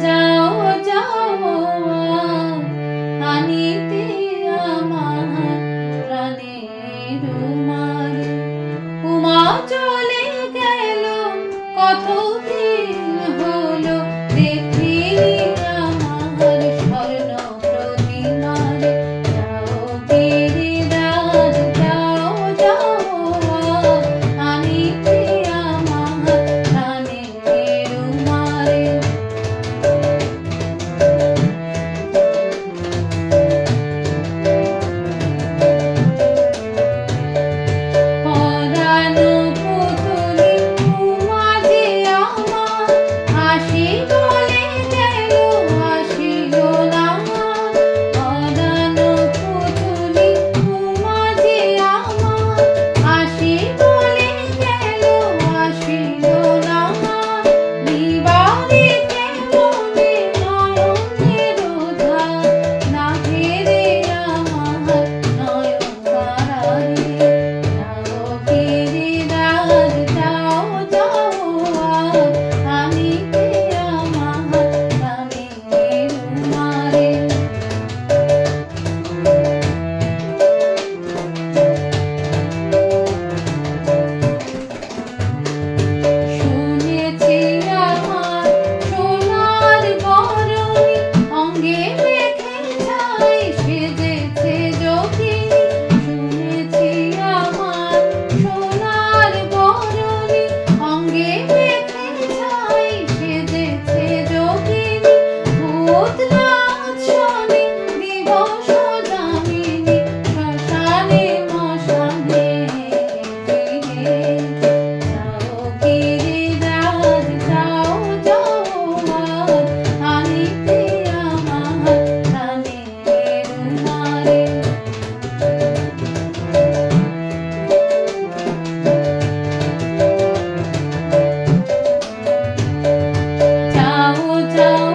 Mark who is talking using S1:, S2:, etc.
S1: যাও যাও আনিতে আমার প্রাণের মারে। উমা চলে গেল কতদিন হলো দেখিনি আমার স্বর্ণ প্রতিমারে। যাও গিরিরাজ যাও যাও আনিতে আমার প্রাণের মারে। পরানো পুতুলি উমা যে আমার আসি বলে গেল আসিল না। পরানো পুতুলি উমা যে আমার আসি বলে গেল আসিল না। নিবারিতে মনে নয়নের ধার না ঘেরে আমার নয়ন তারারে। যাও গিরিরাজ যাও যাও আনিতে আমার প্রাণের মারে। শুনেছি আমার সোনার বরণী অঙ্গে মেখে ছাই সেজেছে যোগিনী। শুনেছি আমার সোনার বরণী অঙ্গে মেখে ছাই সেজেছে যোগিনী। ভূত রাত শোনে দিবস যামিনী শ্মশানে মশানে ফিরে। যাও গিরিরাজ যাও যাও আনিতে আমার প্রাণের মারে। যাও যাও